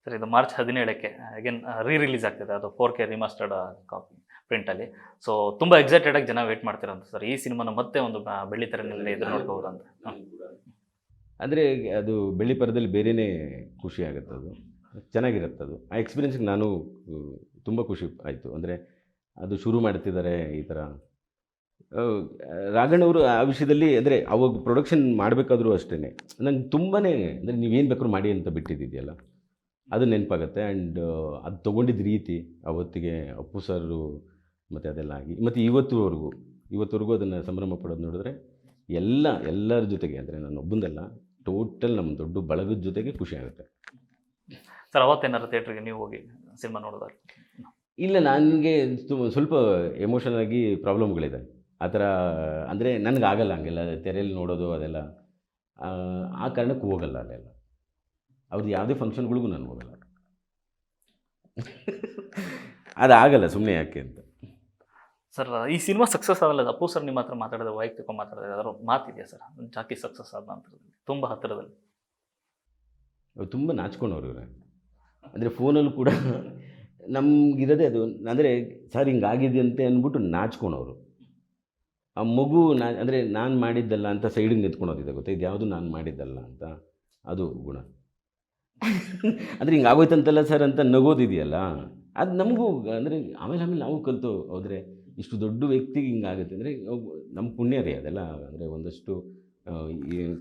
Sir ಇದು March 17ಕ್ಕೆ again release ಆಗ್ತಿದೆ ಅದು 4K ರಿಮಾಸ್ಟರ್ಡ್ ಕಾಪಿ ಪ್ರಿಂಟಲ್ಲಿ. ಸೊ ತುಂಬ ಎಕ್ಸೈಟೆಡ್ ಆಗಿ ಜನ ವೇಟ್ ಮಾಡ್ತಿರಂತ ಸರ್ ಈ ಸಿನಿಮಾನ ಮತ್ತೆ ಒಂದು ಬೆಳ್ಳಿ ತೆರೆನಲ್ಲಿ ಎದುರು ನೋಡ್ಬೋದು ಅಂತ. ಅಂದರೆ ಅದು ಬೆಳ್ಳಿ ಪರದಲ್ಲಿ ಬೇರೆಯೇ ಖುಷಿ ಆಗುತ್ತೆ, ಅದು ಚೆನ್ನಾಗಿರುತ್ತೆ. ಅದು ಆ ಎಕ್ಸ್ಪೀರಿಯನ್ಸ್ಗೆ ನಾನು ತುಂಬ ಖುಷಿ ಆಯಿತು. ಅಂದರೆ ಅದು ಶುರು ಮಾಡ್ತಿದ್ದಾರೆ ಈ ಥರ. ರಾಘಣ್ಣವರು ಆ ವಿಷಯದಲ್ಲಿ ಅಂದರೆ ಅವಾಗ ಪ್ರೊಡಕ್ಷನ್ ಮಾಡಬೇಕಾದ್ರೂ ಅಷ್ಟೇ ನಂಗೆ ತುಂಬಾ ಅಂದರೆ ನೀವೇನು ಬೇಕಾದ್ರೂ ಮಾಡಿ ಅಂತ ಬಿಟ್ಟಿದ್ದಿದೆಯಲ್ಲ ಅದು ನೆನಪಾಗುತ್ತೆ. ಆ್ಯಂಡ್ ಅದು ತೊಗೊಂಡಿದ್ದ ರೀತಿ ಅವತ್ತಿಗೆ ಅಪ್ಪು ಸರು ಮತ್ತು ಅದೆಲ್ಲ ಆಗಿ ಮತ್ತು ಇವತ್ತುವರೆಗೂ ಅದನ್ನು ಸಂಭ್ರಮ ಪಡೋದು ನೋಡಿದ್ರೆ ಎಲ್ಲರ ಜೊತೆಗೆ ಅಂದರೆ ನಾನು ಒಬ್ಬಂದಲ್ಲ, ಟೋಟಲ್ ನಮ್ಮ ದೊಡ್ಡ ಬಳಗದ ಜೊತೆಗೆ ಖುಷಿ ಆಗುತ್ತೆ. ಸರ್ ಅವತ್ತೇನಾರು ಥಿಯೇಟ್ರಿಗೆ ನೀವು ಹೋಗಿ ಸಿನಿಮಾ ನೋಡೋದಾಗ? ಇಲ್ಲ, ನನಗೆ ಸ್ವಲ್ಪ ಎಮೋಷನಲ್ ಆಗಿ ಪ್ರಾಬ್ಲಮ್ಗಳಿದೆ ಆ ಥರ. ಅಂದರೆ ನನಗಾಗಲ್ಲ ಹಂಗೆಲ್ಲ ತೆರೆಯಲ್ಲಿ ನೋಡೋದು ಅದೆಲ್ಲ, ಆ ಕಾರಣಕ್ಕೆ ಹೋಗಲ್ಲ ಅಲ್ಲೆಲ್ಲ. ಅವ್ರದ್ದು ಯಾವುದೇ ಫಂಕ್ಷನ್ಗಳಿಗೂ ನಾನು ಹೋಗಲ್ಲ. ಅದಾಗಲ್ಲ, ಸುಮ್ಮನೆ ಯಾಕೆ ಅಂತ. ಸರ್ ಈ ಸಿನಿಮಾ ಸಕ್ಸಸ್ ಆಗಲ್ಲ, ಅಪ್ಪು ಸರ್ ನಿಮ್ಮ ಹತ್ರ ಮಾತಾಡೋದು ವೈಯಕ್ತಿಕ ಮಾತಾಡೋದು ಅದರ ಮಾತಿದೆಯಾ ಸರ್ ಜಾಕಿ ಸಕ್ಸಸ್ ಆದ ನಂತರದಲ್ಲಿ ತುಂಬ ಹತ್ತಿರದಲ್ಲಿ? ಅವ್ರು ತುಂಬ ನಾಚ್ಕೊಂಡವ್ರು ಇವ್ರೆ. ಅಂದರೆ ಫೋನಲ್ಲೂ ಕೂಡ ನಮಗಿರೋದೇ ಅದು, ಅಂದರೆ ಸರ್ ಹಿಂಗಾಗಿದೆ ಅಂತೆ ಅಂದ್ಬಿಟ್ಟು ನಾಚ್ಕೊಳೋರು. ಆ ಮಗು ಅಂದರೆ ನಾನು ಮಾಡಿದ್ದಲ್ಲ ಅಂತ ಸೈಡಿಗೆ ನಿಂತ್ಕೊಳೋದಿದೆ ಗೊತ್ತಾ, ಇದು ಯಾವುದು ನಾನು ಮಾಡಿದ್ದಲ್ಲ ಅಂತ, ಅದು ಗುಣ. ಅಂದರೆ ಹಿಂಗಾಗೋಯ್ತಂತಲ್ಲ ಸರ್ ಅಂತ ನಗೋದಿದೆಯಲ್ಲ, ಅದು ನಮಗೂ ಅಂದರೆ ಆಮೇಲೆ ನಾವು ಕಲಿತು ಹೋದರೆ ಇಷ್ಟು ದೊಡ್ಡ ವ್ಯಕ್ತಿಗೆ ಹಿಂಗಾಗುತ್ತೆ ಅಂದರೆ ನಮ್ಮ ಪುಣ್ಯ ರೀ ಅದೆಲ್ಲ. ಅಂದರೆ ಒಂದಷ್ಟು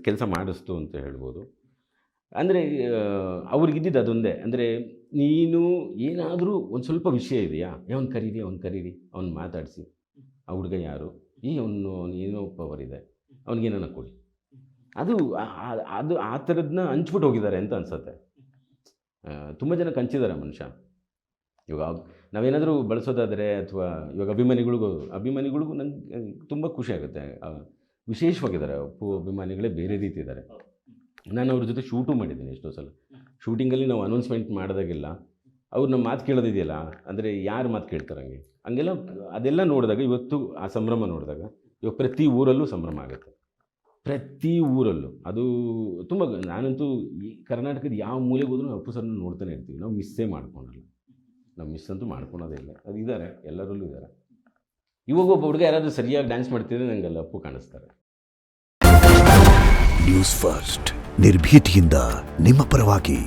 ಕೆಲಸ ಮಾಡಿಸ್ತು ಅಂತ ಹೇಳ್ಬೋದು. ಅಂದರೆ ಅವ್ರಿಗಿದ್ದಿದ್ದು ಅದೊಂದೇ, ಅಂದರೆ ನೀನು ಏನಾದರೂ ಒಂದು ಸ್ವಲ್ಪ ವಿಷಯ ಇದೆಯಾ, ಅವ್ನು ಕರೀರಿ, ಅವ್ನು ಮಾತಾಡಿಸಿ, ಆ ಹುಡುಗ ಯಾರು, ಅವನು ಏನೋ ಪವರ್ ಇದೆ, ಅವ್ನಿಗೇನ ಕೊಡಿ. ಅದು ಆ ಥರದನ್ನ ಹಂಚ್ಬಿಟ್ಟು ಹೋಗಿದ್ದಾರೆ ಅಂತ ಅನ್ಸುತ್ತೆ. ತುಂಬ ಜನಕ್ಕೆ ಹಂಚಿದ್ದಾರೆ ಮನುಷ್ಯ. ಇವಾಗ ನಾವೇನಾದರೂ ಬಳಸೋದಾದರೆ ಅಥವಾ ಇವಾಗ ಅಭಿಮಾನಿಗಳಿಗೂ ನಂಗೆ ತುಂಬ ಖುಷಿ ಆಗುತ್ತೆ. ವಿಶೇಷವಾಗಿದ್ದಾರೆ ಅಪ್ಪು ಅಭಿಮಾನಿಗಳೇ ಬೇರೆ ರೀತಿ ಇದ್ದಾರೆ. ನಾನು ಅವ್ರ ಜೊತೆ ಶೂಟು ಮಾಡಿದ್ದೀನಿ ಎಷ್ಟೋ ಸಲ. ಶೂಟಿಂಗಲ್ಲಿ ನಾವು ಅನೌನ್ಸ್ಮೆಂಟ್ ಮಾಡಿದಾಗೆಲ್ಲ ಅವ್ರು ನಮ್ಮ ಮಾತು ಕೇಳೋದಿದೆಯಲ್ಲ, ಅಂದರೆ ಯಾರು ಮಾತು ಕೇಳ್ತಾರೆ ಹಂಗೆಲ್ಲ ಅದೆಲ್ಲ ನೋಡಿದಾಗ ಇವತ್ತು ಆ ಸಂಭ್ರಮ ನೋಡಿದಾಗ ಇವಾಗ ಪ್ರತಿ ಊರಲ್ಲೂ ಸಂಭ್ರಮ ಆಗುತ್ತೆ, ಪ್ರತಿ ಊರಲ್ಲೂ. ಅದು ತುಂಬ, ನಾನಂತೂ ಈ ಕರ್ನಾಟಕದ ಯಾವ ಮೂಲೆಗೆ ಹೋದ್ರೂ ಅಪ್ಪು ಸರ್ನ ನೋಡ್ತಾನೆ ಇರ್ತೀವಿ. ನಾವು ಮಿಸ್ಸೇ ಮಾಡ್ಕೊಳಲ್ಲ, ನಾವು ಮಿಸ್ ಅಂತೂ ಮಾಡ್ಕೊಳೋದೇ ಇಲ್ಲ. ಅದು ಇದ್ದಾರೆ, ಎಲ್ಲರಲ್ಲೂ ಇದ್ದಾರೆ. ಇವಾಗ ಒಬ್ಬ ಹುಡುಗ ಯಾರಾದರೂ ಸರಿಯಾಗಿ ಡ್ಯಾನ್ಸ್ ಮಾಡ್ತಿದ್ರೆ ನನಗೆಲ್ಲ ಅಪ್ಪು ಕಾಣಿಸ್ತಾರೆ. ನ್ಯೂಸ್ ಫಸ್ಟ್, ನಿರ್ಭೀತಿಯಿಂದ ನಿಮ್ಮ ಪರವಾಗಿ.